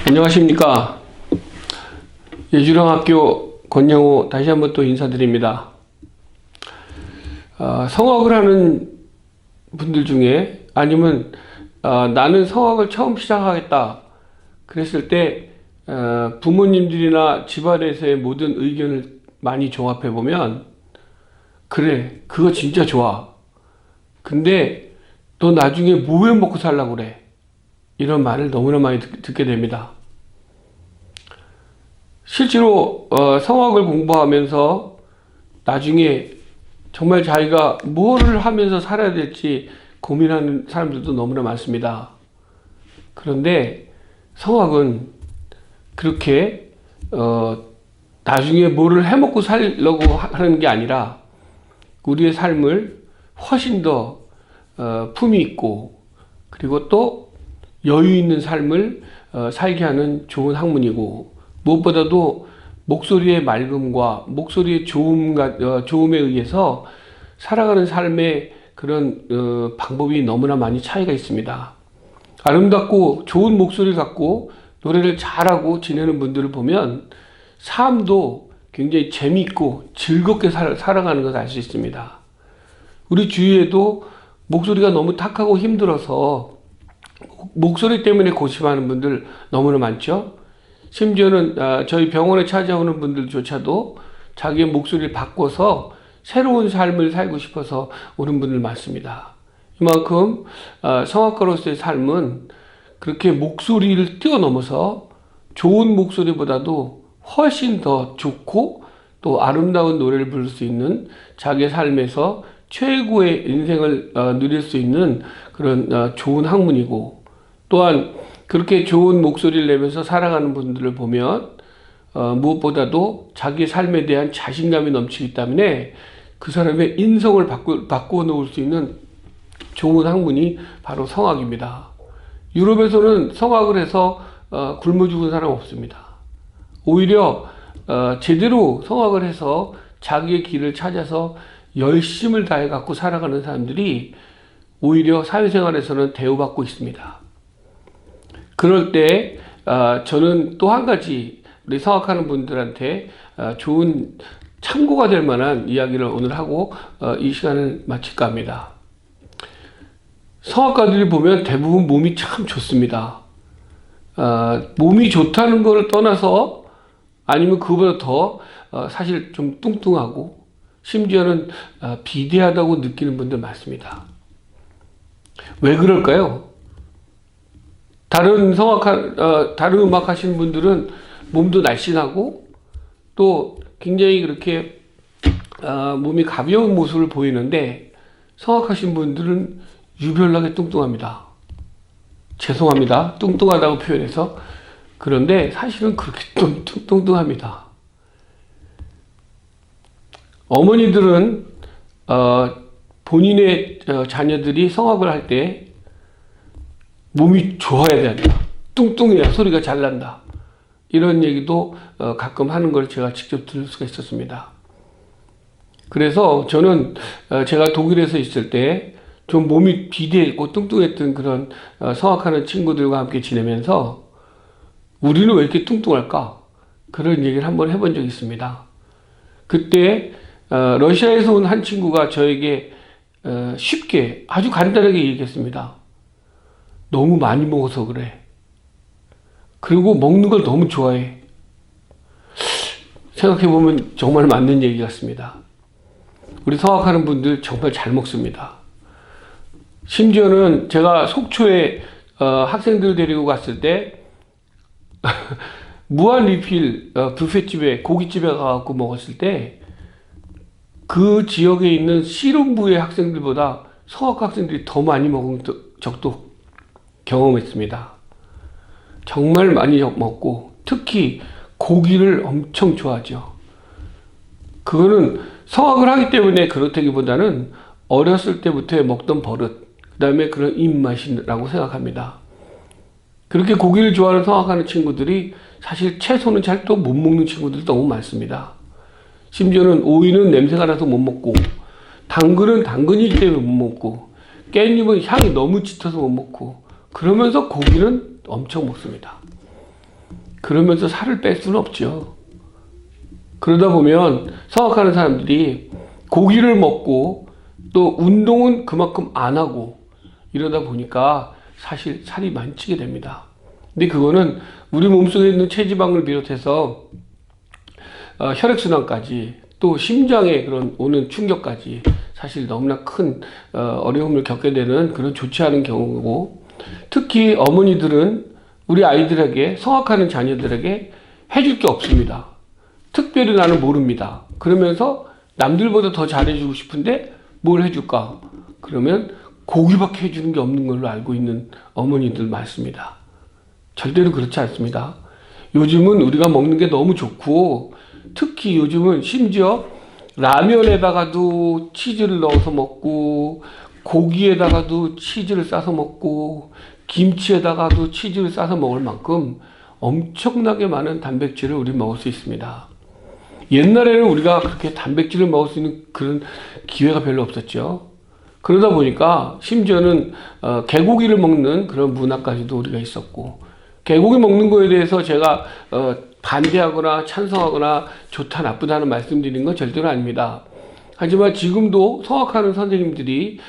안녕하십니까. 예주랑학교 권영호 다시 한번 또 인사드립니다. 성악을 하는 분들 중에 아니면 나는 성악을 처음 시작하겠다 그랬을 때 부모님들이나 집안에서의 모든 의견을 많이 종합해 보면 그래 그거 진짜 좋아. 근데 너 나중에 뭐 해 먹고 살라고 그래. 이런 말을 너무나 많이 듣게 됩니다. 실제로 성악을 공부하면서 나중에 정말 자기가 뭐를 하면서 살아야 될지 고민하는 사람들도 너무나 많습니다. 그런데 성악은 그렇게 나중에 뭐를 해먹고 살려고 하는 게 아니라 우리의 삶을 훨씬 더 품위 있고 그리고 또 여유 있는 삶을 살게 하는 좋은 학문이고 무엇보다도 목소리의 맑음과 목소리의 좋음에 의해서 살아가는 삶의 그런 방법이 너무나 많이 차이가 있습니다. 아름답고 좋은 목소리를 갖고 노래를 잘하고 지내는 분들을 보면 삶도 굉장히 재미있고 즐겁게 살아가는 것을 알 수 있습니다. 우리 주위에도 목소리가 너무 탁하고 힘들어서 목소리 때문에 고심하는 분들 너무나 많죠. 심지어는 저희 병원에 찾아오는 분들조차도 자기의 목소리를 바꿔서 새로운 삶을 살고 싶어서 오는 분들 많습니다. 이만큼 성악가로서의 삶은 그렇게 목소리를 뛰어넘어서 좋은 목소리보다도 훨씬 더 좋고 또 아름다운 노래를 부를 수 있는 자기의 삶에서 최고의 인생을 누릴 수 있는 그런 좋은 학문이고 또한 그렇게 좋은 목소리를 내면서 살아가는 분들을 보면 무엇보다도 자기 삶에 대한 자신감이 넘치기 때문에 그 사람의 인성을 바꾸어 놓을 수 있는 좋은 학문이 바로 성악입니다. 유럽에서는 성악을 해서 굶어 죽은 사람 없습니다. 오히려 제대로 성악을 해서 자기의 길을 찾아서 열심을 다해 갖고 살아가는 사람들이 오히려 사회생활에서는 대우받고 있습니다. 그럴 때 저는 또 한 가지 우리 성악하는 분들한테 좋은 참고가 될 만한 이야기를 오늘 하고 이 시간을 마칠까 합니다. 성악가들이 보면 대부분 몸이 참 좋습니다. 몸이 좋다는 것을 떠나서 아니면 그보다 더 사실 좀 뚱뚱하고 심지어는 비대하다고 느끼는 분들 많습니다. 왜 그럴까요? 다른 음악 하시는 분들은 몸도 날씬하고 또 굉장히 그렇게 몸이 가벼운 모습을 보이는데 성악 하신 분들은 유별나게 뚱뚱합니다. 죄송합니다. 뚱뚱하다고 표현해서. 그런데 사실은 그렇게 뚱뚱합니다. 어머니들은 본인의 자녀들이 성악을 할 때 몸이 좋아야 된다. 뚱뚱해야 소리가 잘 난다. 이런 얘기도 가끔 하는 걸 제가 직접 들을 수가 있었습니다. 그래서 저는 제가 독일에서 있을 때 좀 몸이 비대했고 뚱뚱했던 그런 성악하는 친구들과 함께 지내면서 우리는 왜 이렇게 뚱뚱할까? 그런 얘기를 한번 해본 적이 있습니다. 그때 러시아에서 온 한 친구가 저에게 쉽게 아주 간단하게 얘기했습니다. 너무 많이 먹어서 그래. 그리고 먹는 걸 너무 좋아해. 생각해보면 정말 맞는 얘기 같습니다. 우리 성악하는 분들 정말 잘 먹습니다. 심지어는 제가 속초에 학생들 데리고 갔을 때 무한 리필 뷔페집에 고깃집에 가서 먹었을 때 그 지역에 있는 씨름부의 학생들보다 성악 학생들이 더 많이 먹은 적도 경험했습니다. 정말 많이 먹고 특히 고기를 엄청 좋아하죠. 그거는 성악을 하기 때문에 그렇다기보다는 어렸을 때부터 먹던 버릇, 그 다음에 그런 입맛이라고 생각합니다. 그렇게 고기를 좋아하는 성악하는 친구들이 사실 채소는 잘 또 못 먹는 친구들도 너무 많습니다. 심지어는 오이는 냄새가 나서 못 먹고 당근은 당근이기 때문에 못 먹고 깻잎은 향이 너무 짙어서 못 먹고 그러면서 고기는 엄청 먹습니다. 그러면서 살을 뺄 수는 없죠. 그러다 보면 성악하는 사람들이 고기를 먹고 또 운동은 그만큼 안 하고 이러다 보니까 사실 살이 많이 찌게 됩니다. 근데 그거는 우리 몸속에 있는 체지방을 비롯해서 혈액순환까지 또 심장에 그런 오는 충격까지 사실 너무나 큰 어려움을 겪게 되는 그런 좋지 않은 경우고, 특히 어머니들은 우리 아이들에게, 성악하는 자녀들에게 해줄 게 없습니다. 특별히 나는 모릅니다. 그러면서 남들보다 더 잘해주고 싶은데 뭘 해줄까? 그러면 고기밖에 해주는 게 없는 걸로 알고 있는 어머니들 많습니다. 절대로 그렇지 않습니다. 요즘은 우리가 먹는 게 너무 좋고, 특히 요즘은 심지어 라면에다가도 치즈를 넣어서 먹고, 고기에다가도 치즈를 싸서 먹고, 김치에다가도 치즈를 싸서 먹을 만큼 엄청나게 많은 단백질을 우리 먹을 수 있습니다. 옛날에는 우리가 그렇게 단백질을 먹을 수 있는 그런 기회가 별로 없었죠. 그러다 보니까 심지어는 개고기를 먹는 그런 문화까지도 우리가 있었고, 개고기 먹는 거에 대해서 제가 반대하거나 찬성하거나 좋다 나쁘다는 말씀드리는 건 절대로 아닙니다. 하지만 지금도 성악하는 선생님들이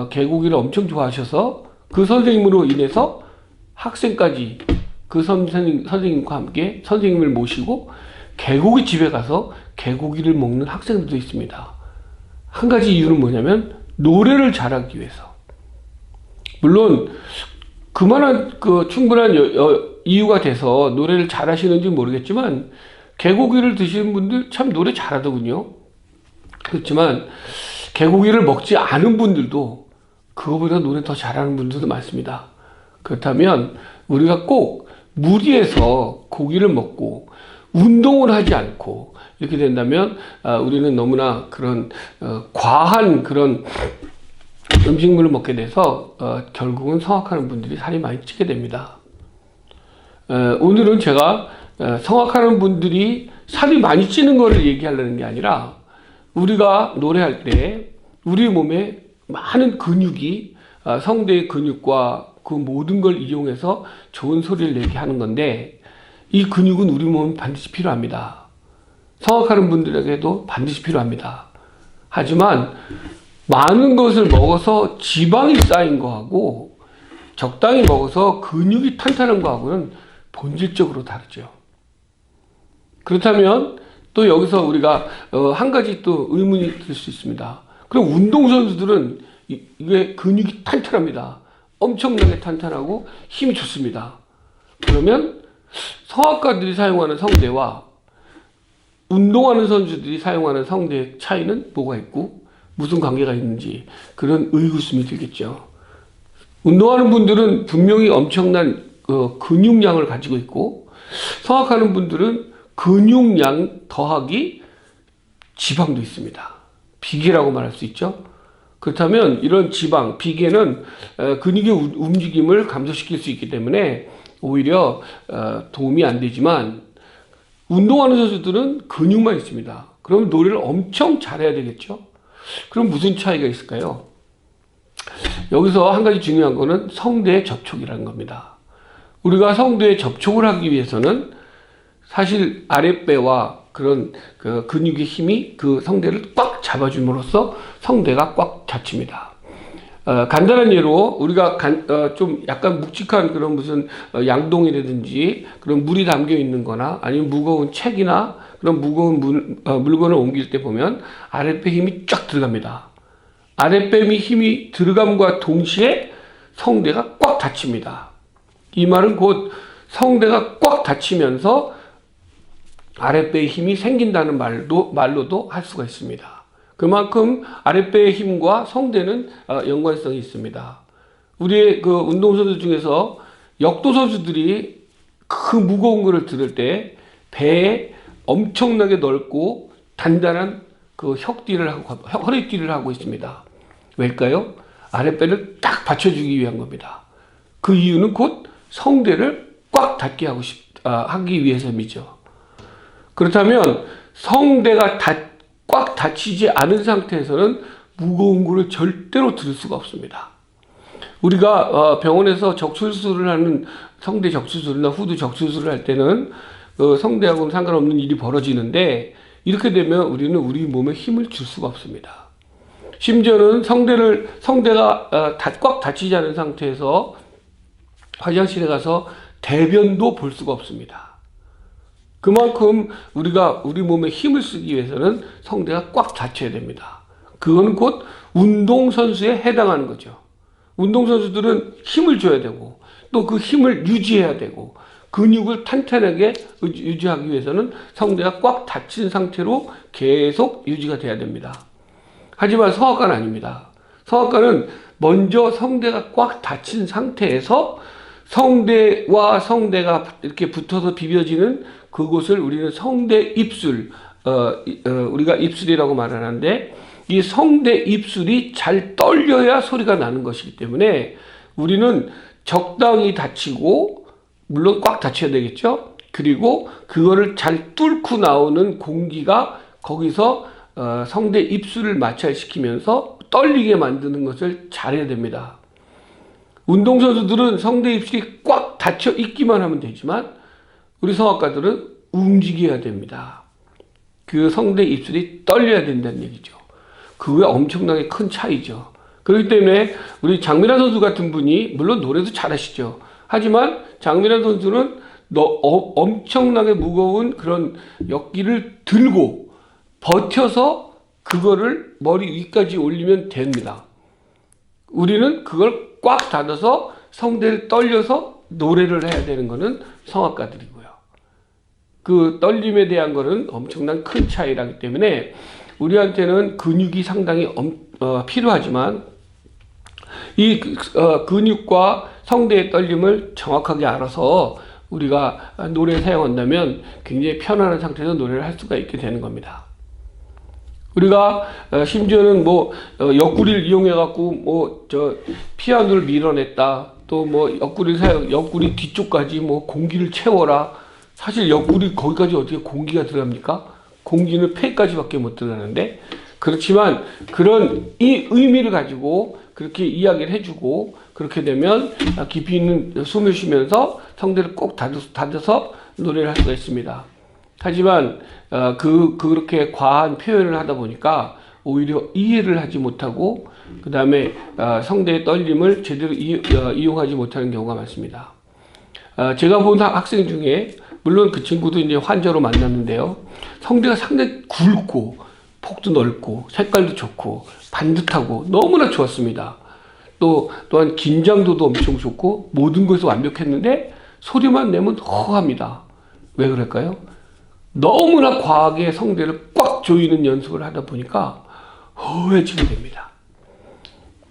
개고기를 엄청 좋아하셔서 그 선생님으로 인해서 학생까지 그 선생님과 함께 선생님을 모시고 개고기 집에 가서 개고기를 먹는 학생들도 있습니다. 한 가지 이유는 뭐냐면 노래를 잘하기 위해서. 물론 그만한 충분한 이유가 돼서 노래를 잘하시는지 모르겠지만 개고기를 드시는 분들 참 노래 잘하더군요. 그렇지만 개고기를 먹지 않은 분들도 그거보다 노래 더 잘하는 분들도 많습니다. 그렇다면 우리가 꼭 무리해서 고기를 먹고 운동을 하지 않고 이렇게 된다면 우리는 너무나 그런 과한 그런 음식물을 먹게 돼서 결국은 성악하는 분들이 살이 많이 찌게 됩니다. 오늘은 제가 성악하는 분들이 살이 많이 찌는 것을 얘기하려는 게 아니라, 우리가 노래할 때 우리 몸에 많은 근육이 성대의 근육과 그 모든 걸 이용해서 좋은 소리를 내게 하는 건데, 이 근육은 우리 몸에 반드시 필요합니다. 성악하는 분들에게도 반드시 필요합니다. 하지만 많은 것을 먹어서 지방이 쌓인 거하고 적당히 먹어서 근육이 탄탄한 거하고는 본질적으로 다르죠. 그렇다면 또 여기서 우리가 한 가지 또 의문이 들 수 있습니다. 그럼 운동선수들은 이게 근육이 탄탄합니다. 엄청나게 탄탄하고 힘이 좋습니다. 그러면 성악가들이 사용하는 성대와 운동하는 선수들이 사용하는 성대의 차이는 뭐가 있고 무슨 관계가 있는지, 그런 의구심이 들겠죠. 운동하는 분들은 분명히 엄청난 근육량을 가지고 있고, 성악하는 분들은 근육량 더하기 지방도 있습니다. 비계라고 말할 수 있죠. 그렇다면 이런 지방, 비계는 근육의 움직임을 감소시킬 수 있기 때문에 오히려 도움이 안 되지만, 운동하는 선수들은 근육만 있습니다. 그럼 노래를 엄청 잘해야 되겠죠. 그럼 무슨 차이가 있을까요? 여기서 한 가지 중요한 거는 성대의 접촉이라는 겁니다. 우리가 성대에 접촉을 하기 위해서는 사실 아랫배와 그런 그 근육의 힘이 그 성대를 꽉 잡아줌으로써 성대가 꽉 닫힙니다. 간단한 예로 우리가 좀 약간 묵직한 그런 무슨 양동이라든지 그런 물이 담겨 있는 거나 아니면 무거운 책이나 그런 무거운 물건을 옮길 때 보면 아랫배 힘이 쫙 들어갑니다. 아랫배 힘이 들어감과 동시에 성대가 꽉 닫힙니다. 이 말은 곧 성대가 꽉 닫히면서 아랫배의 힘이 생긴다는 말로도 할 수가 있습니다. 그만큼 아랫배의 힘과 성대는 연관성이 있습니다. 우리의 그 운동선수 중에서 역도 선수들이 그 무거운 거를 들을 때 배에 엄청나게 넓고 단단한 그 허리띠를 하고 있습니다. 왜일까요? 아랫배를 딱 받쳐주기 위한 겁니다. 그 이유는 곧 성대를 꽉 닫게 하기 위해서이죠. 그렇다면 성대가 꽉 닫히지 않은 상태에서는 무거운 거를 절대로 들을 수가 없습니다. 우리가 병원에서 적수술을 하는 성대 적수술이나 후두 적수술을 할 때는 성대하고는 상관없는 일이 벌어지는데, 이렇게 되면 우리는 우리 몸에 힘을 줄 수가 없습니다. 심지어는 성대가 꽉 닫히지 않은 상태에서 화장실에 가서 대변도 볼 수가 없습니다. 그만큼 우리가 우리 몸에 힘을 쓰기 위해서는 성대가 꽉 닫혀야 됩니다. 그건 곧 운동선수에 해당하는 거죠. 운동선수들은 힘을 줘야 되고, 또 그 힘을 유지해야 되고, 근육을 탄탄하게 유지하기 위해서는 성대가 꽉 닫힌 상태로 계속 유지가 돼야 됩니다. 하지만 성악과는 아닙니다. 성악과는 먼저 성대가 꽉 닫힌 상태에서 성대와 성대가 이렇게 붙어서 비벼지는 그곳을 우리는 성대 입술, 우리가 입술이라고 말하는데, 이 성대 입술이 잘 떨려야 소리가 나는 것이기 때문에 우리는 적당히 닫히고, 물론 꽉 닫혀야 되겠죠. 그리고 그거를 잘 뚫고 나오는 공기가 거기서 성대 입술을 마찰시키면서 떨리게 만드는 것을 잘해야 됩니다. 운동선수들은 성대 입술이 꽉 닫혀 있기만 하면 되지만, 우리 성악가들은 움직여야 됩니다. 그 성대 입술이 떨려야 된다는 얘기죠. 그게 엄청나게 큰 차이죠. 그렇기 때문에 우리 장민환 선수 같은 분이, 물론 노래도 잘하시죠. 하지만 장민환 선수는 엄청나게 무거운 그런 역기를 들고 버텨서 그거를 머리 위까지 올리면 됩니다. 우리는 그걸 꽉 닫아서 성대를 떨려서 노래를 해야 되는 거는 성악가들이고요. 그 떨림에 대한 거는 엄청난 큰 차이라기 때문에 우리한테는 근육이 상당히 필요하지만, 이 근육과 성대의 떨림을 정확하게 알아서 우리가 노래에 사용한다면 굉장히 편안한 상태에서 노래를 할 수가 있게 되는 겁니다. 우리가 심지어는 옆구리를 이용해 갖고 피아노를 밀어냈다, 또 옆구리 뒤쪽까지 공기를 채워라. 사실 옆구리 거기까지 어떻게 공기가 들어갑니까? 공기는 폐까지밖에 못 들어가는데, 그렇지만 그런 이 의미를 가지고 그렇게 이야기를 해주고, 그렇게 되면 깊이 있는 숨을 쉬면서 성대를 꼭 닫아서 노래를 할 수가 있습니다. 하지만 그렇게 과한 표현을 하다 보니까 오히려 이해를 하지 못하고, 그 다음에 성대의 떨림을 제대로 이용하지 못하는 경우가 많습니다. 제가 본 학생 중에, 물론 그 친구도 이제 환자로 만났는데요, 성대가 상당히 굵고 폭도 넓고 색깔도 좋고 반듯하고 너무나 좋았습니다. 또한 긴장도도 엄청 좋고 모든 것이 완벽했는데 소리만 내면 허합니다. 왜 그럴까요? 너무나 과하게 성대를 꽉 조이는 연습을 하다 보니까 허해지게 됩니다.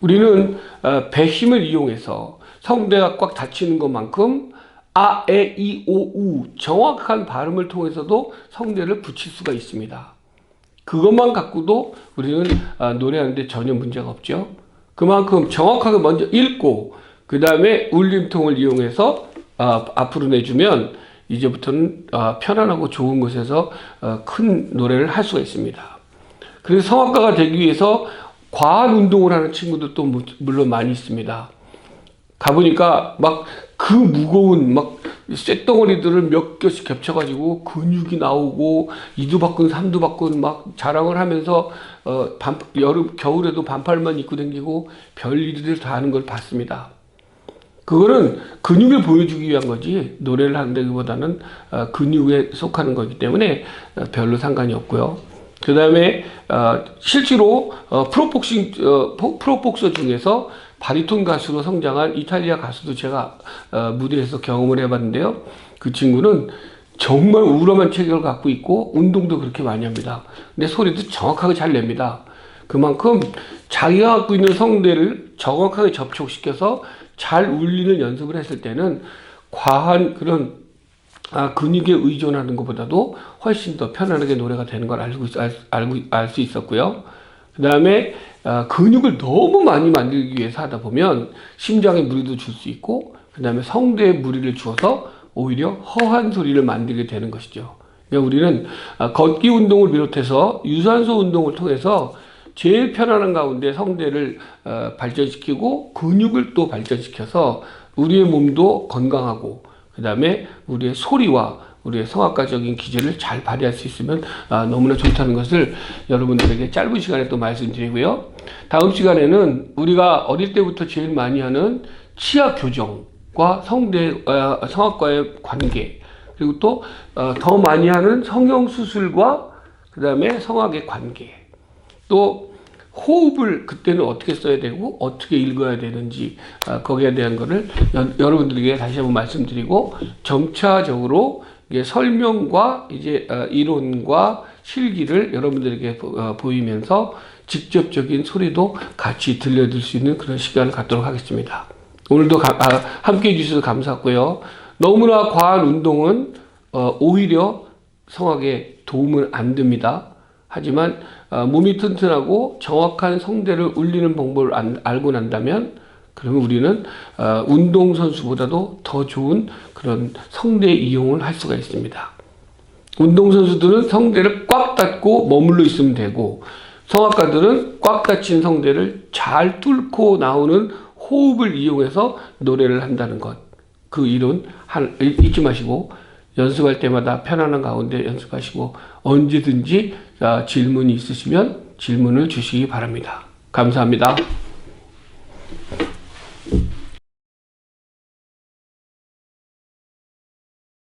우리는 배 힘을 이용해서 성대가 꽉 닫히는 것만큼 아, 에, 이, 오, 우 정확한 발음을 통해서도 성대를 붙일 수가 있습니다. 그것만 갖고도 우리는 노래하는데 전혀 문제가 없죠. 그만큼 정확하게 먼저 읽고 그 다음에 울림통을 이용해서 앞으로 내주면 이제부터는 편안하고 좋은 곳에서 큰 노래를 할 수가 있습니다. 그래서 성악가가 되기 위해서 과한 운동을 하는 친구들도 물론 많이 있습니다. 가보니까 그 무거운 쇳덩어리들을 몇 개씩 겹쳐가지고 근육이 나오고 2두 바꾼 3두 바꾼 자랑을 하면서 겨울에도 반팔만 입고 다니고 별일을 다 하는 걸 봤습니다. 그거는 근육을 보여주기 위한 거지 노래를 한다기보다는 근육에 속하는 거기 때문에 별로 상관이 없고요. 그 다음에 실제로 프로복서 중에서 바리톤 가수로 성장한 이탈리아 가수도 제가 무대에서 경험을 해봤는데요. 그 친구는 정말 우람한 체격을 갖고 있고 운동도 그렇게 많이 합니다. 근데 소리도 정확하게 잘 냅니다. 그만큼 자기가 갖고 있는 성대를 정확하게 접촉시켜서 잘 울리는 연습을 했을 때는 과한 그런 근육에 의존하는 것보다도 훨씬 더 편안하게 노래가 되는 걸 알 수 있었고요. 그 다음에 근육을 너무 많이 만들기 위해서 하다 보면 심장에 무리도 줄 수 있고, 그 다음에 성대에 무리를 주어서 오히려 허한 소리를 만들게 되는 것이죠. 그러니까 우리는 걷기 운동을 비롯해서 유산소 운동을 통해서 제일 편안한 가운데 성대를 발전시키고 근육을 또 발전시켜서 우리의 몸도 건강하고 그 다음에 우리의 소리와 우리의 성악가적인 기질을 잘 발휘할 수 있으면 너무나 좋다는 것을 여러분들에게 짧은 시간에 또 말씀드리고요. 다음 시간에는 우리가 어릴 때부터 제일 많이 하는 치아 교정과 성악과의 관계, 그리고 또 더 많이 하는 성형수술과 그 다음에 성악의 관계, 또 호흡을 그때는 어떻게 써야 되고 어떻게 읽어야 되는지 거기에 대한 거를 여러분들에게 다시 한번 말씀드리고 점차적으로 이게 설명과 이제 이론과 실기를 여러분들에게 보이면서 직접적인 소리도 같이 들려줄 수 있는 그런 시간을 갖도록 하겠습니다. 오늘도 함께 해주셔서 감사하고요. 너무나 과한 운동은 오히려 성악에 도움은 안 됩니다. 하지만 몸이 튼튼하고 정확한 성대를 울리는 방법을 알고 난다면 그러면 우리는 운동선수보다도 더 좋은 그런 성대 이용을 할 수가 있습니다. 운동선수들은 성대를 꽉 닫고 머물러 있으면 되고 성악가들은 꽉 닫힌 성대를 잘 뚫고 나오는 호흡을 이용해서 노래를 한다는 것. 그 이론 잊지 마시고 연습할 때마다 편안한 가운데 연습하시고 언제든지 질문이 있으시면 질문을 주시기 바랍니다. 감사합니다.